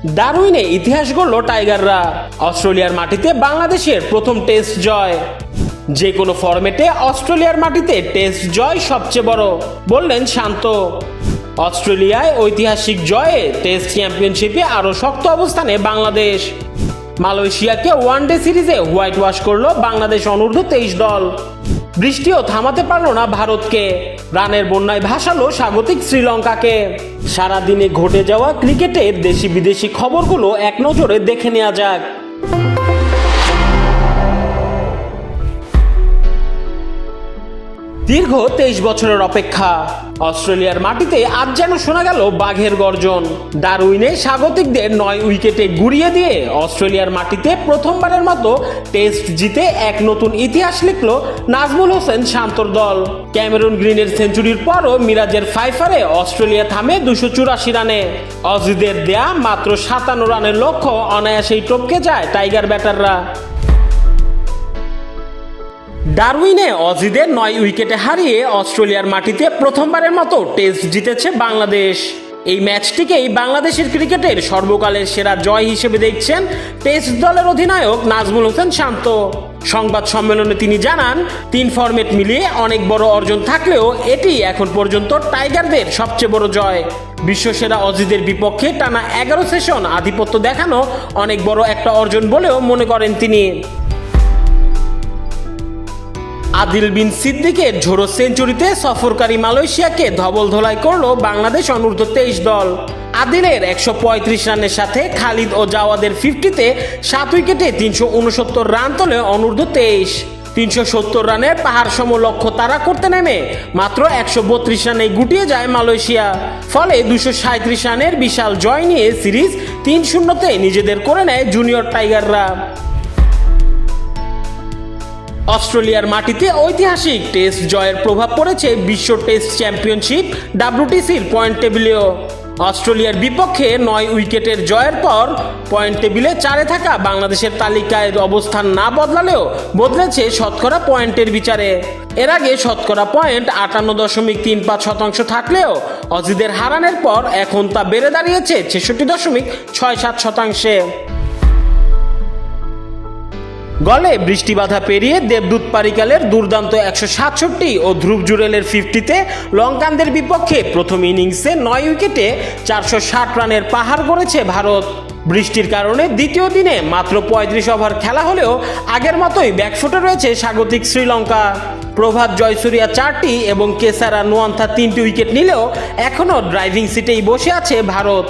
ডারউইনে ইতিহাস গড়ল টাইগাররা। অস্ট্রেলিয়ার মাটিতে বাংলাদেশের প্রথম টেস্ট জয়। যে কোনো ফরম্যাটে অস্ট্রেলিয়ার মাটিতে টেস্ট জয় সবচেয়ে বড়, বললেন শান্ত। অস্ট্রেলিয়ায় ঐতিহাসিক জয়ে টেস্ট চ্যাম্পিয়নশিপে আরও শক্ত অবস্থানে বাংলাদেশ। মালয়েশিয়াকে ওয়ানডে সিরিজে হোয়াইট ওয়াশ করল বাংলাদেশ অনূর্ধ্ব-23 দল। বৃষ্টিও থামাতে পারল না ভারতকে। রানের বন্যায় ভাসালো স্বাগতিক শ্রীলঙ্কাকে। সারাদিনে ঘটে যাওয়া ক্রিকেটের দেশি বিদেশি খবরগুলো এক নজরে দেখে নেওয়া যাক। দীর্ঘ 23 বছরের অপেক্ষা। অস্ট্রেলিয়ার মাটিতে আজ যেন শোনা গেল বাঘের গর্জন। ডারউইনে স্বাগতিকদের 9 উইকেটে গুড়িয়ে দিয়ে অস্ট্রেলিয়ার মাটিতে প্রথমবারের মতো টেস্ট জিতে এক নতুন ইতিহাস লিখল নাজমুল হোসেন শান্তর দল। ক্যামেরন গ্রিনের সেঞ্চুরির পরও মিরাজের ফাইফারে অস্ট্রেলিয়া থামে 284 রানে। অজিদের দেয়া মাত্র 57 রানের লক্ষ্য অনায়াসেই টপকে যায় টাইগার ব্যাটাররা। ডারউইনে অজিদের 9 উইকেটে হারিয়ে অস্ট্রেলিয়ার মাটিতে প্রথমবারের মতো টেস্ট জিতেছে বাংলাদেশ। এই ম্যাচটিকেই বাংলাদেশের ক্রিকেটের সর্বকালের সেরা জয় হিসেবে দেখছেন টেস্ট দলের অধিনায়ক নাজমুল হোসেন শান্ত। সংবাদ সম্মেলনে তিনি জানান, 3 ফরম্যাট মিলিয়ে অনেক বড় অর্জন থাকলেও এটি এখন পর্যন্ত টাইগারদের সবচেয়ে বড় জয়। বিশ্বসেরা অজিদের বিপক্ষে টানা 11 সেশন আধিপত্য দেখানো অনেক বড় একটা অর্জন বলেও মনে করেন তিনি। আদিল বিন সিদ্দিকের ঝোড়ো সেঞ্চুরিতে সফরকারী মালয়েশিয়াকে ধবলধোলাই করল বাংলাদেশ অনূর্ধ্ব-23 দল। আদিলের 135 রানের সাথে খালিদ ও জাওয়াদের 50-তে 7 উইকেটে 369 রান তোলে অনূর্ধ্ব-23। 370 রানের পাহাড় সম লক্ষ্য তাড়া করতে নেমে মাত্র 132 রানে গুটিয়ে যায় মালয়েশিয়া। ফলে 237 রানের বিশাল জয় নিয়ে সিরিজ 3-0-তে নিজেদের করে নেয় জুনিয়র টাইগাররা। অস্ট্রেলিয়ার মাটিতে ঐতিহাসিক টেস্ট জয়ের প্রভাব পড়েছে বিশ্ব টেস্ট চ্যাম্পিয়নশিপ WTCর পয়েন্ট টেবিলেও। অস্ট্রেলিয়ার বিপক্ষে 9 উইকেটের জয়ের পর পয়েন্ট টেবিলে 4-এ থাকা বাংলাদেশের তালিকায় অবস্থান না বদলালেও বদলেছে শতকরা পয়েন্টের বিচারে। এর আগে শতকরা পয়েন্ট 58.35% থাকলেও অজিদের হারানোর পর এখন তা বেড়ে দাঁড়িয়েছে 66.67%। গলে বৃষ্টি বাধা পেরিয়ে দেবদূত পারিকালের দুর্দান্ত 167 ও ধ্রুব জুরেলের 50-তে লঙ্কানদের বিপক্ষে প্রথম ইনিংসে 9 উইকেটে 460 রানের পাহাড় গড়েছে ভারত। বৃষ্টির কারণে দ্বিতীয় দিনে মাত্র 35 ওভার খেলা হলেও আগের মতোই ব্যাকফুটে রয়েছে স্বাগতিক শ্রীলঙ্কা। প্রভাত জয়সূরিয়া 4টি এবং কেসারা নোয়ান্থা 3টি উইকেট নিলেও এখনও ড্রাইভিং সিটেই বসে আছে ভারত।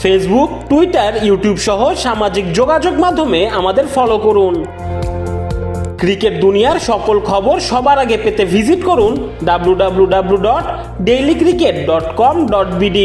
ফেসবুক, টুইটার, ইউটিউব সহ সামাজিক যোগাযোগ মাধ্যমে আমাদের ফলো করুন। ক্রিকেট দুনিয়ার সকল খবর সবার আগে পেতে ভিজিট করুন www.dailycricket.com.bd।